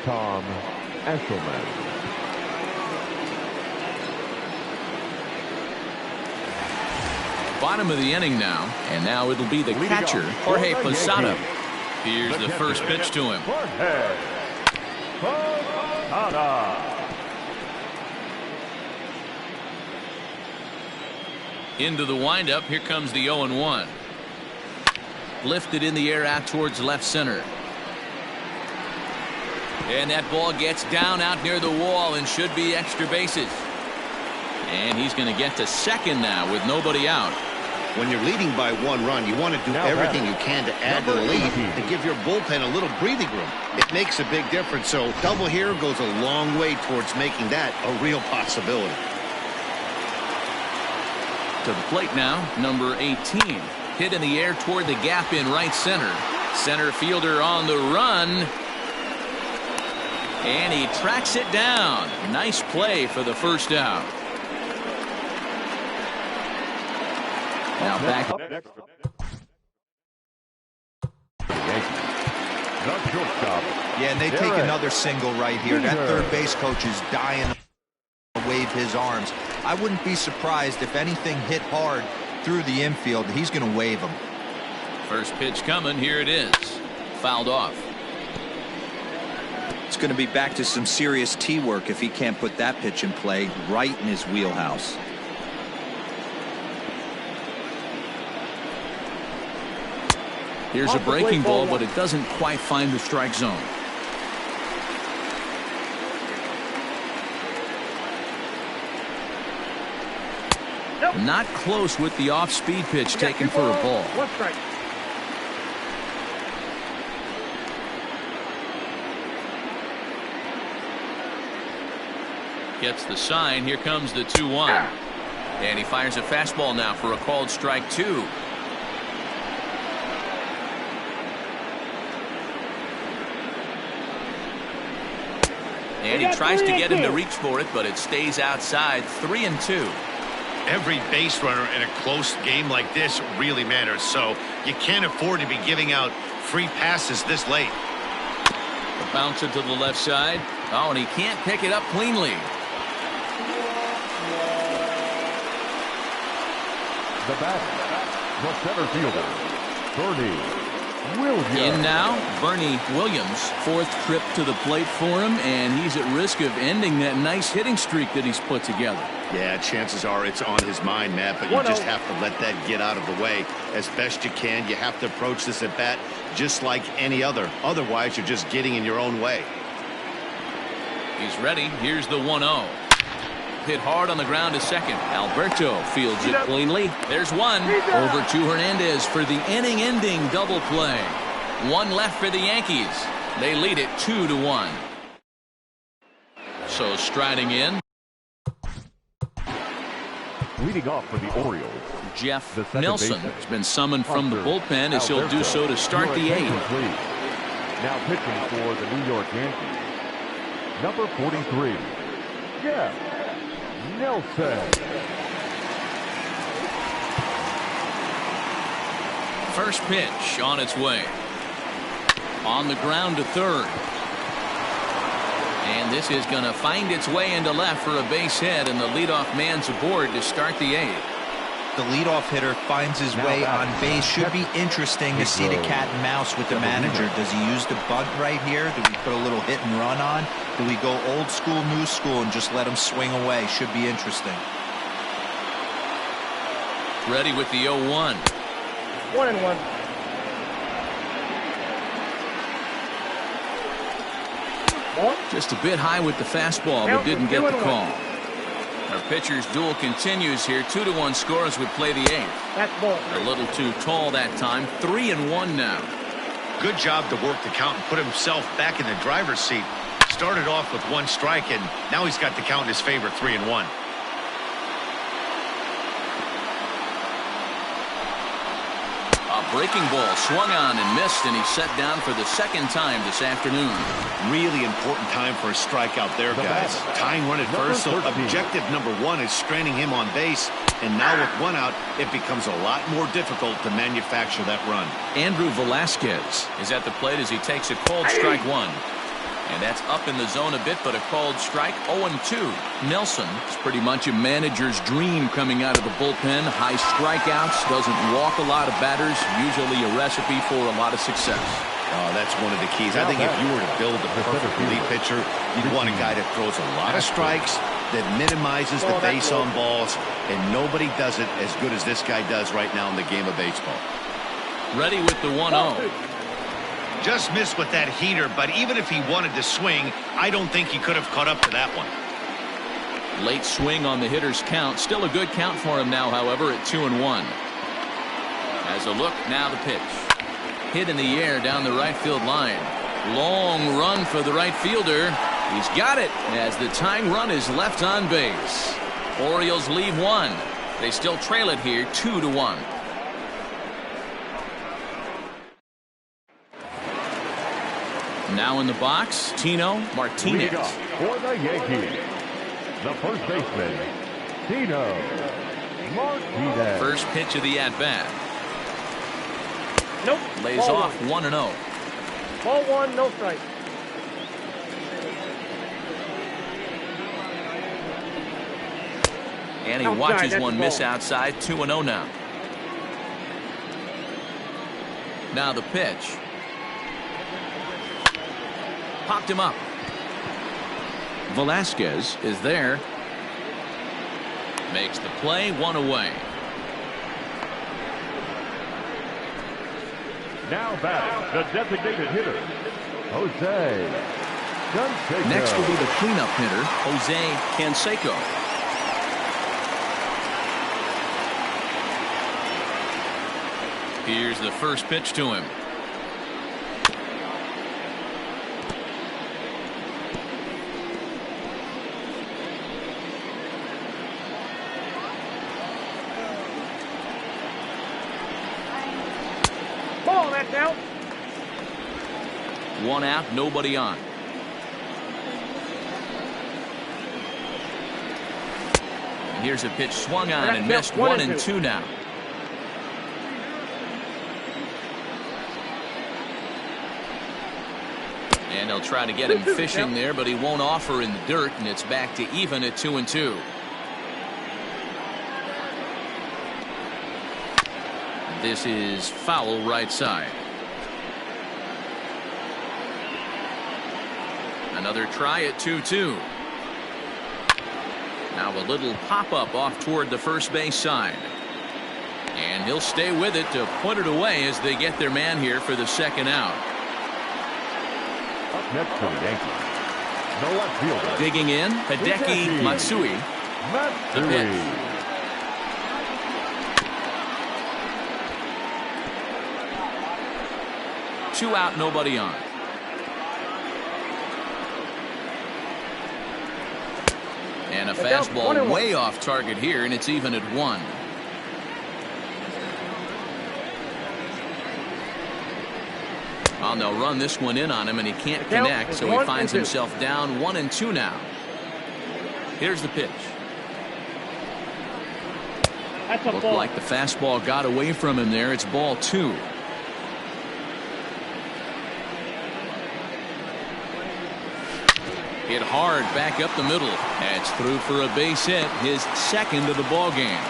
Tom Eshelman. Bottom of the inning now, and now it'll be the catcher, Jorge Posada. Here's the first pitch to him. Into the windup, here comes the 0-1. Lifted in the air out towards left center. And that ball gets down out near the wall and should be extra bases. And he's going to get to second now with nobody out. When you're leading by 1 run, you want to do everything you can to add to the lead and give your bullpen a little breathing room. It makes a big difference, so double here goes a long way towards making that a real possibility. To the plate now, number 18. Hit in the air toward the gap in right center. Center fielder on the run. And he tracks it down. Nice play for the first out. Now back. Yeah, and they take another single right here. That third base coach is dying to wave his arms. I wouldn't be surprised if anything hit hard through the infield. He's going to wave them. First pitch coming. Here it is. Fouled off. It's going to be back to some serious tee work if he can't put that pitch in play right in his wheelhouse. Here's a breaking ball, but it doesn't quite find the strike zone. Not close with the off-speed pitch taken for a ball. One strike. Gets the sign. Here comes the 2-1. And he fires a fastball now for a called strike 2. And he tries to get him to reach for it, but it stays outside. 3-2. Every base runner in a close game like this really matters, so you can't afford to be giving out free passes this late. A bounce it to the left side. Oh, and he can't pick it up cleanly. The batter, the center fielder, Bernie Williams. In now, Bernie Williams. 4th trip to the plate for him, and he's at risk of ending that nice hitting streak that he's put together. Yeah, chances are it's on his mind, Matt, but you just have to let that get out of the way as best you can. You have to approach this at bat just like any other. Otherwise, you're just getting in your own way. He's ready. Here's the 1-0. Hit hard on the ground to second. Alberto fields it cleanly. There's one. Over to Hernandez for the inning-ending double play. One left for the Yankees. They lead it 2-1. So striding in. Leading off for the Orioles, Jeff Nelson has been summoned from the bullpen as he'll do so to start the 8th. Now pitching for the New York Yankees, number 43, Jeff Nelson. First pitch on its way. On the ground to third. And this is going to find its way into left for a base hit, and the leadoff man's aboard to start the 8th. The leadoff hitter finds his way on base. Should be interesting to see the cat and mouse with the manager. Does he use the bunt right here? Do we put a little hit and run on? Do we go old school, new school, and just let him swing away? Should be interesting. Ready with the 0-1. 1-1. Just a bit high with the fastball, but didn't get the call. Our pitcher's duel continues here. 2-1 score as we play the 8th. That's ball. A little too tall that time. 3-1 now. Good job to work the count and put himself back in the driver's seat. Started off with 1 strike, and now he's got the count in his favor, 3-1. Breaking ball swung on and missed, and he's set down for the 2nd time this afternoon. Really important time for a strikeout there, guys. Tying run at first, so objective number 1 is stranding him on base, and now with 1 out, it becomes a lot more difficult to manufacture that run. Andrew Velasquez is at the plate as he takes a called strike 1. And that's up in the zone a bit, but a called strike. 0-2. Nelson is pretty much a manager's dream coming out of the bullpen. High strikeouts, doesn't walk a lot of batters, usually a recipe for a lot of success. Oh, that's one of the keys. I think if you were to build a perfect relief pitcher, you'd want a guy that throws a lot of strikes, that minimizes the base on balls, and nobody does it as good as this guy does right now in the game of baseball. Ready with the 1-0. Just missed with that heater, but even if he wanted to swing, I don't think he could have caught up to that one. Late swing on the hitter's count. Still a good count for him now, however, at 2-1. As a look, now the pitch. Hit in the air down the right field line. Long run for the right fielder. He's got it as the tying run is left on base. Orioles leave 1. They still trail it here 2-1. Now in the box, Tino Martinez. For the Yankees, the first baseman, Tino Martinez. First pitch of the at-bat. Nope. Lays off 1-0. Ball 1, no strike. And he watches one miss outside. 2-0 now. Now the pitch. Popped him up. Velasquez is there. Makes the play, 1 away. Now batting, the designated hitter, Jose Canseco. Next will be the cleanup hitter, Jose Canseco. Here's the first pitch to him. Ball, that's out. 1 out, nobody on. And here's a pitch swung on and missed. 1 and 2 now. And they'll try to get him fishing there, but he won't offer in the dirt, and it's back to even at 2 and 2. This is foul right side. Another try at 2-2. Now a little pop-up off toward the first base side. And he'll stay with it to put it away as they get their man here for the second out. Up next for the Yankees, the left fielder. Digging in, Hideki Matsui. The pitch. 2 out, nobody on. And a fastball way off target here, and it's even at 1. Well, they'll run this one in on him, and he can't connect, so he finds himself down 1 and 2 now. Here's the pitch. Looked like the fastball got away from him there. It's ball 2. Hit hard back up the middle. That's through for a base hit, his second of the ball game.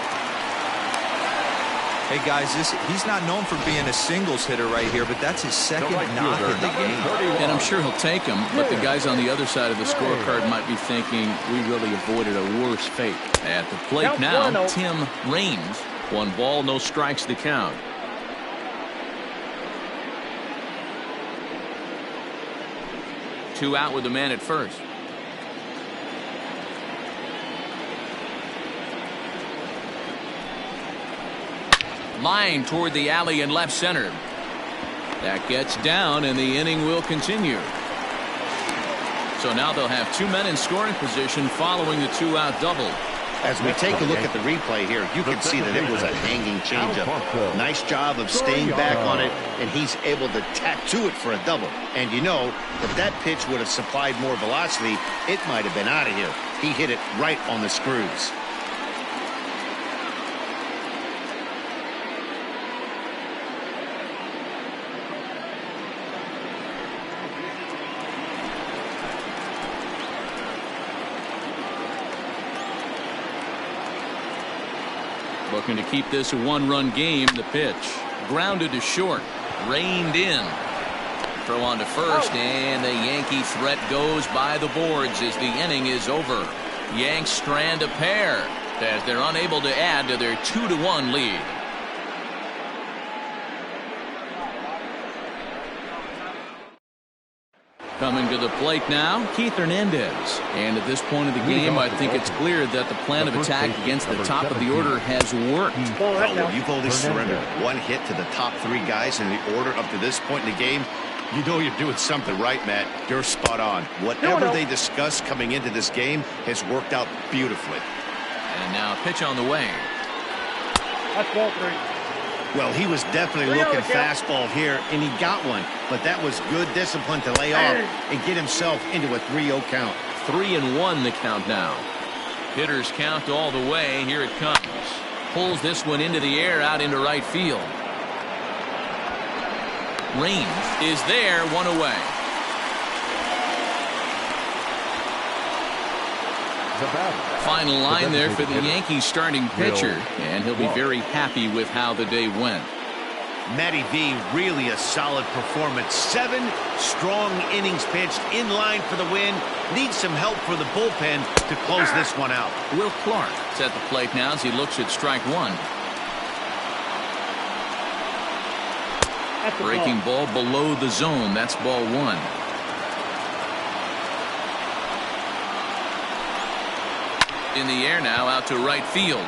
Hey guys, he's not known for being a singles hitter right here, but that's his second knock in the game. And I'm sure he'll take him, but the guys on the other side of the scorecard might be thinking we really avoided a worse fate. At the plate now, Tim Raines. 1 ball, no strikes to count. Two out with the man at first. Line toward the alley in left center. That gets down, and the inning will continue. So now they'll have 2 men in scoring position following the 2-out double. As we take a look at the replay here, you can see that it was a hanging changeup. Nice job of staying back on it, and he's able to tattoo it for a double. And you know, if that pitch would have supplied more velocity, it might have been out of here. He hit it right on the screws. Looking to keep this a 1-run game. The pitch grounded to short, reined in. Throw on to first, and the Yankee threat goes by the boards as the inning is over. Yanks strand a pair as they're unable to add to their 2-1 lead. Coming to the plate now, Keith Hernandez. And at this point of the game, I think it's clear that the plan of attack against the top of the order has worked. Well, you've only surrendered 1 hit to the top 3 guys in the order up to this point in the game. You know you're doing something right, Matt. You're spot on. Whatever they discussed coming into this game has worked out beautifully. And now pitch on the way. That's ball 3. Well, he was definitely looking fastball here, and he got one. But that was good discipline to lay off and get himself into a 3-0 count. 3-1 the count now. Hitters count all the way. Here it comes. Pulls this one into the air out into right field. Raines is there, 1 away. Final line there for the Yankees starting pitcher, and he'll be very happy with how the day went. Matty V, really a solid performance. 7 strong innings pitched, in line for the win. Needs some help for the bullpen to close this one out. Will Clark is at the plate now as he looks at strike one. Breaking ball below the zone. That's ball one. In the air now, out to right field.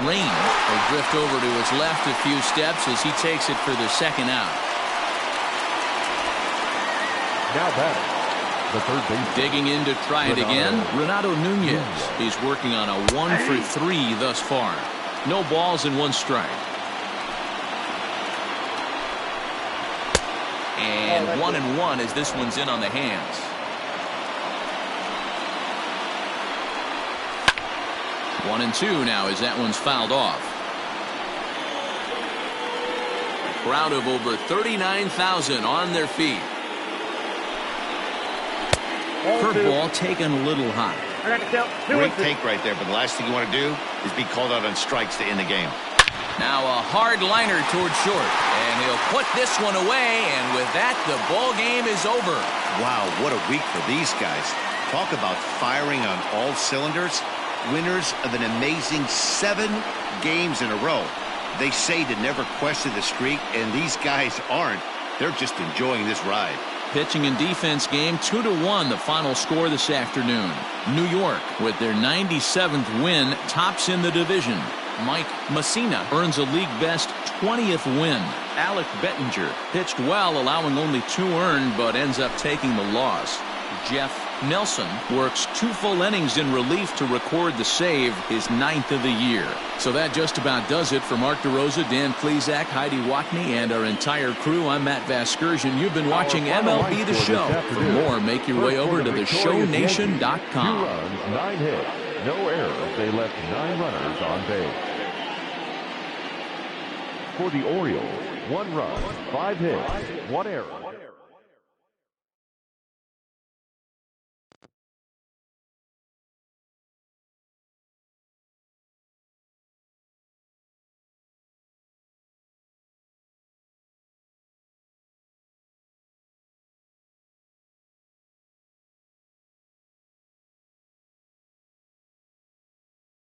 Lane will drift over to his left a few steps as he takes it for the second out. Now batting, the third baseman. Digging in to try it again, Renato Nunez. He's working on a 1-for-3 thus far. No balls and 1 strike. And 1-1 as this one's in on the hands. One and 2 now as that one's fouled off. A crowd of over 39,000 on their feet. Curveball taken a little high. Great take right there, but the last thing you want to do is be called out on strikes to end the game. Now a hard liner towards short, and he'll put this one away, and with that the ball game is over. Wow, what a week for these guys. Talk about firing on all cylinders. Winners of an amazing 7 games in a row. They say to never question the streak, and these guys aren't. They're just enjoying this ride. Pitching and defense game 2-1 the final score this afternoon. New York with their 97th win tops in the division. Mike Messina earns a league best 20th win. Alec Bettinger pitched well, allowing only 2 earned, but ends up taking the loss. Jeff Nelson works 2 full innings in relief to record the save, his 9th of the year. So that just about does it for Mark DeRosa, Dan Plesac, Heidi Watney, and our entire crew. I'm Matt Vasgersian. You've been watching MLB The Show. For more, make your way over to theshownation.com. 2 runs, 9 hits, no errors. They left 9 runners on base. For the Orioles, 1 run, 5 hits, 1 error.